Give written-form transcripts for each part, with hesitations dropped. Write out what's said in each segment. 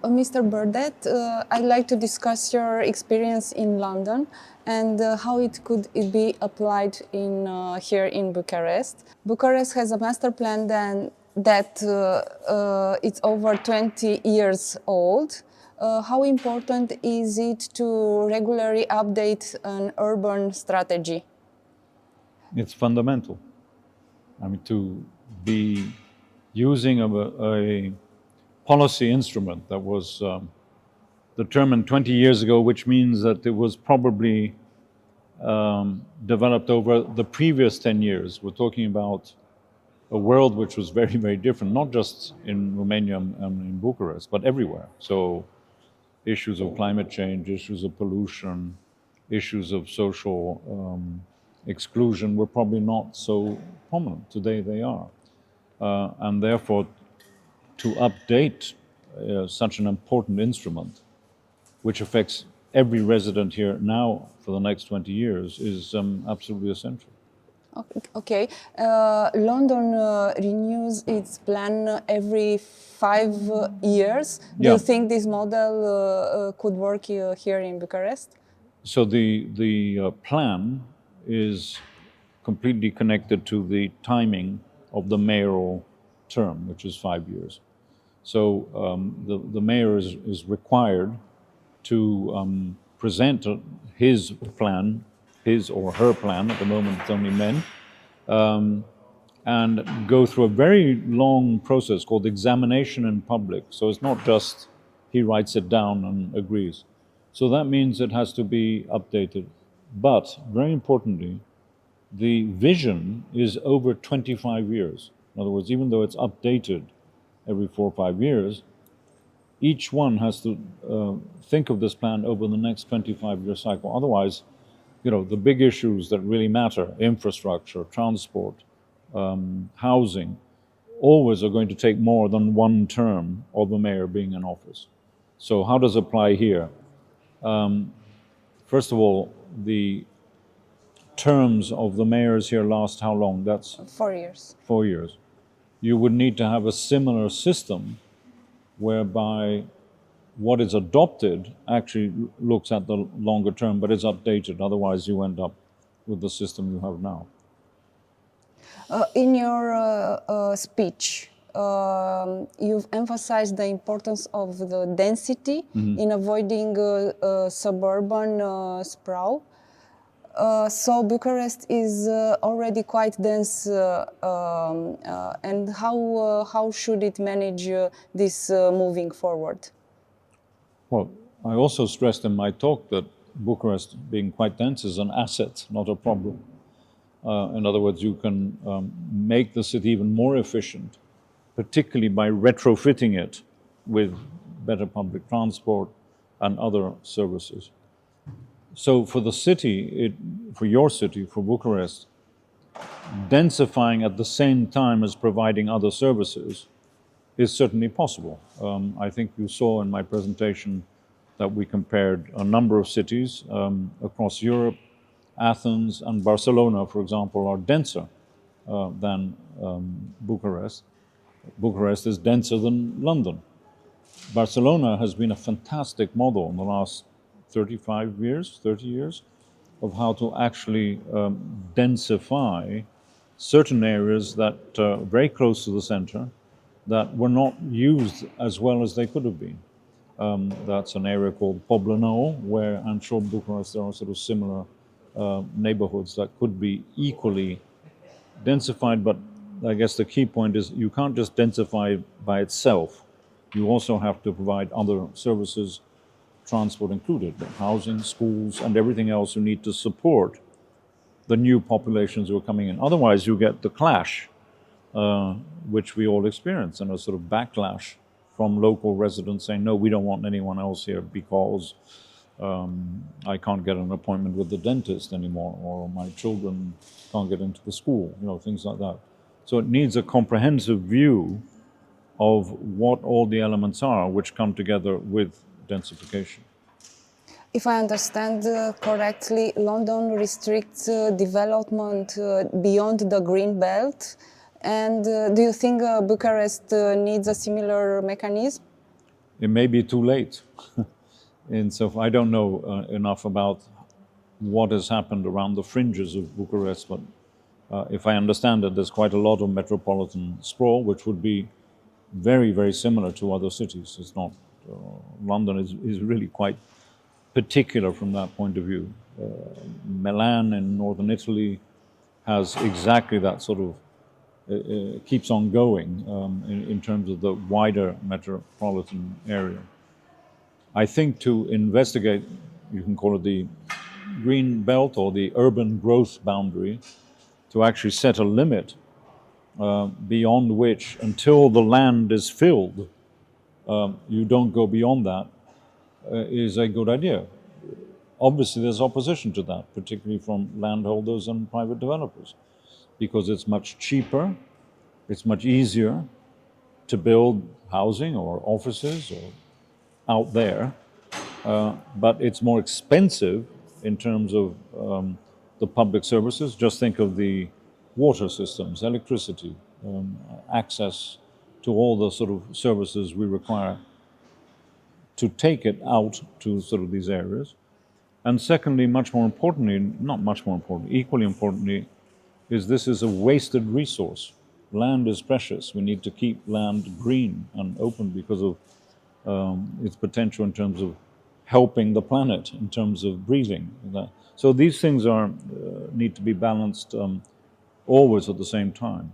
Mr. Burdett, I'd like to discuss your experience in London and how it could be applied here in Bucharest. Bucharest has a master plan that it's over 20 years old. How important is it to regularly update an urban strategy? It's fundamental. I mean, to be using a policy instrument that was determined 20 years ago, which means that it was probably developed over the previous 10 years. We're talking about a world which was very, very different, not just in Romania and in Bucharest, but everywhere. So issues of climate change, issues of pollution, issues of social exclusion were probably not so prominent. Today they are. And therefore, to update such an important instrument, which affects every resident here now for the next 20 years, is absolutely essential. Okay. London renews its plan every 5 years. Do you think this model could work here in Bucharest? So the plan is completely connected to the timing of the mayoral term, which is 5 years. So the mayor is required to present his plan, his or her plan, at the moment it's only men, and go through a very long process called examination in public. So it's not just he writes it down and agrees. So that means it has to be updated. But very importantly, the vision is over 25 years. In other words, even though it's updated every 4 or 5 years, each one has to think of this plan over the next 25-year cycle. Otherwise, you know, the big issues that really matter, infrastructure, transport, housing, always are going to take more than one term of the mayor being in office. So how does it apply here? First of all, the terms of the mayors here last how long? That's 4 years. 4 years. You would need to have a similar system whereby what is adopted actually looks at the longer term, but is updated. Otherwise, you end up with the system you have now. In your speech, you've emphasized the importance of the density in avoiding suburban sprawl. So Bucharest is already quite dense, and how should it manage this moving forward? Well, I also stressed in my talk that Bucharest, being quite dense, is an asset, not a problem. In other words, you can make the city even more efficient, particularly by retrofitting it with better public transport and other services. So for the city, for your city, for Bucharest, densifying at the same time as providing other services is certainly possible. I think you saw in my presentation that we compared a number of cities across Europe. Athens and Barcelona, for example, are denser than Bucharest. Bucharest is denser than London. Barcelona has been a fantastic model in the last 30 years, of how to actually densify certain areas that are very close to the center that were not used as well as they could have been. That's an area called Poblenou, where I'm sure Bucharest there are sort of similar neighborhoods that could be equally densified, but I guess the key point is you can't just densify by itself. You also have to provide other services, transport included, housing, schools, and everything else you need to support the new populations who are coming in. Otherwise, you get the clash, which we all experience, and a sort of backlash from local residents saying, no, we don't want anyone else here because I can't get an appointment with the dentist anymore, or my children can't get into the school, you know, things like that. So it needs a comprehensive view of what all the elements are which come together with densification. If I understand correctly, London restricts development beyond the green belt. And do you think Bucharest needs a similar mechanism? it may be too late. And so I don't know enough about what has happened around the fringes of Bucharest, but if I understand it, there's quite a lot of metropolitan sprawl, which would be very, very similar to other cities. It's not, London is really quite particular from that point of view. Milan in northern Italy has exactly that sort of, keeps on going in terms of the wider metropolitan area. I think to investigate, you can call it the green belt or the urban growth boundary, to actually set a limit beyond which, until the land is filled, you don't go beyond that, is a good idea. Obviously, there's opposition to that, particularly from landholders and private developers, because it's much cheaper, it's much easier to build housing or offices or out there, but it's more expensive in terms of the public services. Just think of the water systems, electricity, access to all the sort of services we require to take it out to sort of these areas. And secondly, much more importantly, not much more importantly, equally importantly, is this is a wasted resource. Land is precious. We need to keep land green and open because of its potential in terms of helping the planet, in terms of breathing. So these things are need to be balanced always at the same time.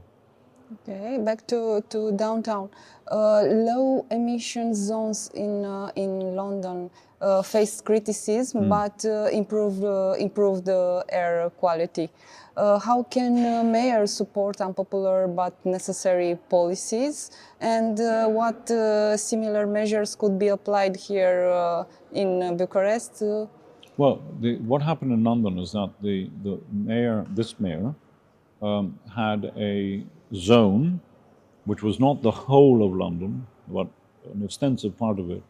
Okay, back to downtown. Low emission zones in London faced criticism, but improved the air quality. How can mayors support unpopular but necessary policies, and what similar measures could be applied here in Bucharest? Well, what happened in London is that the mayor, this mayor, had a zone, which was not the whole of London, but an extensive part of it,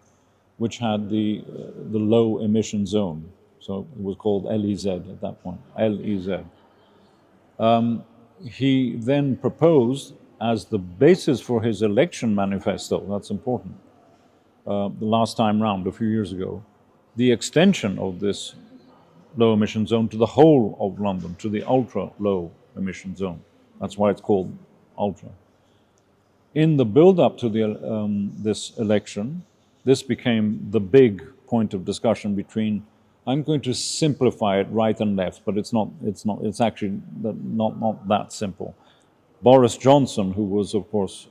which had the low emission zone. So it was called LEZ at that point, LEZ. He then proposed, as the basis for his election manifesto, that's important, the last time round, a few years ago, the extension of this low emission zone to the whole of London, to the ultra low emission zone. That's why it's called ultra. In the build-up to this election, this became the big point of discussion between, I'm going to simplify it right and left, but it's actually not that simple. Boris Johnson, who was of course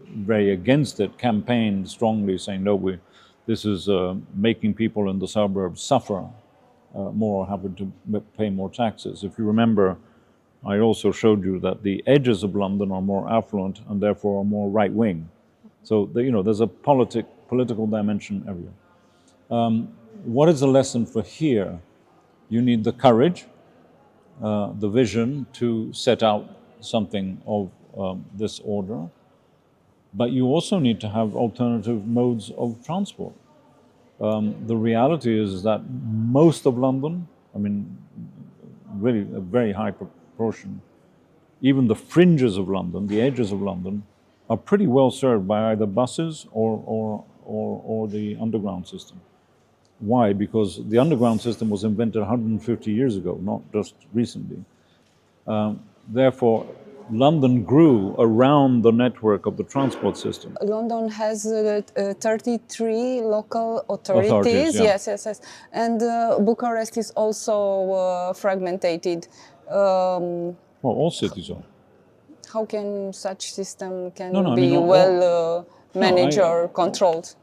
very against it, campaigned strongly saying, no, this is making people in the suburbs suffer more, having to pay more taxes. If you remember, I also showed you that the edges of London are more affluent and therefore are more right-wing. So there's a political dimension everywhere. What is the lesson for here? You need the courage, the vision to set out something of this order, but you also need to have alternative modes of transport. The reality is that most of London, I mean, really a very high proportion, even the fringes of London, the edges of London, are pretty well served by either buses or the underground system. Why? Because the underground system was invented 150 years ago, not just recently. Therefore, London grew around the network of the transport system. London has 33 local authorities. Yeah. Yes. And Bucharest is also fragmented. Well, all cities are. How can such system be managed or controlled?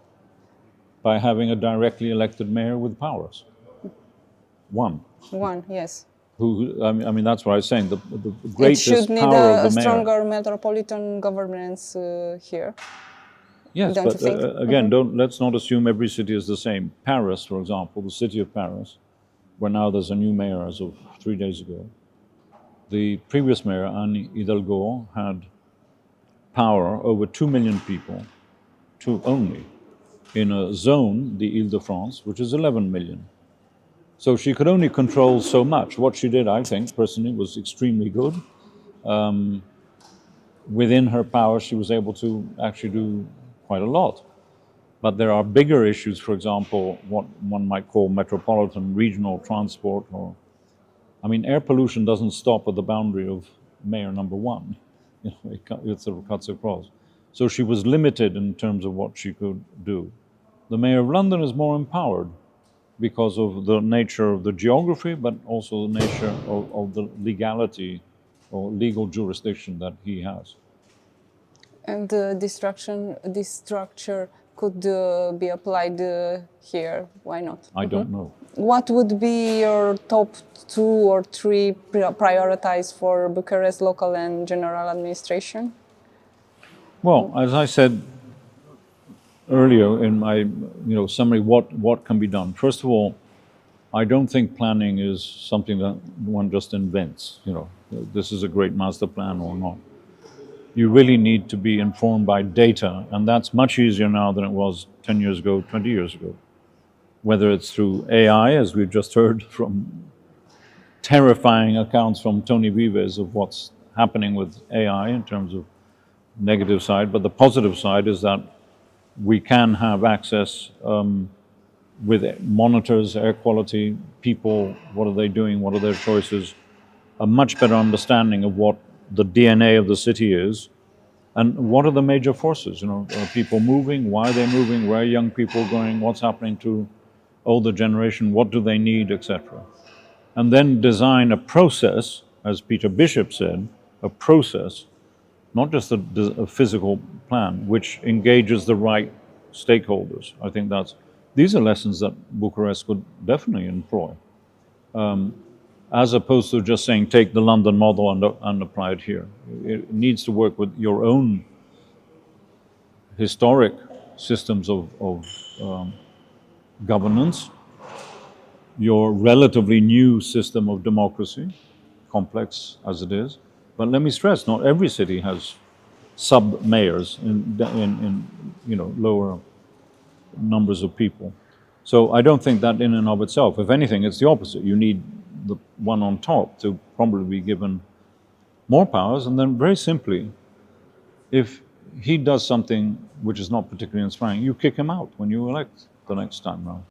By having a directly elected mayor with powers. One, yes. Who, I mean, that's what I was saying. The greatest power of the mayor. It should need a stronger metropolitan governance here. Yes, don't but you think? Again, let's not assume every city is the same. Paris, for example, the city of Paris, where now there's a new mayor as of 3 days ago. The previous mayor, Anne Hidalgo, had power over 2 million people, only, in a zone, the Île-de-France, which is 11 million. So she could only control so much. What she did, I think, personally, was extremely good. Within her power, she was able to actually do quite a lot. But there are bigger issues, for example, what one might call metropolitan regional transport, or, I mean, air pollution doesn't stop at the boundary of mayor number one. You know, it sort of cuts across. So she was limited in terms of what she could do. The mayor of London is more empowered because of the nature of the geography, but also the nature of the legality or legal jurisdiction that he has. And this structure could be applied here. Why not? I don't know. What would be your top 2 or 3 prioritized for Bucharest local and general administration? Well, as I said earlier in my summary, what can be done? First of all, I don't think planning is something that one just invents. This is a great master plan or not. You really need to be informed by data, and that's much easier now than it was 10 years ago, 20 years ago. Whether it's through AI, as we've just heard from terrifying accounts from Tony Vives of what's happening with AI in terms of negative side, but the positive side is that we can have access with monitors, air quality, people, what are they doing, what are their choices, a much better understanding of what the DNA of the city is, and what are the major forces. Are people moving, why are they moving, where are young people going, what's happening to older generation, what do they need, etc. And then design a process, as Peter Bishop said, a process, not just a physical plan, which engages the right stakeholders. I think these are lessons that Bucharest could definitely employ. As opposed to just saying, take the London model and apply it here. It needs to work with your own historic systems of governance, your relatively new system of democracy, complex as it is. But let me stress, not every city has sub-mayors in lower numbers of people. So I don't think that in and of itself, if anything, it's the opposite. You need the one on top to probably be given more powers, and then very simply, if he does something which is not particularly inspiring, you kick him out when you elect the next time round.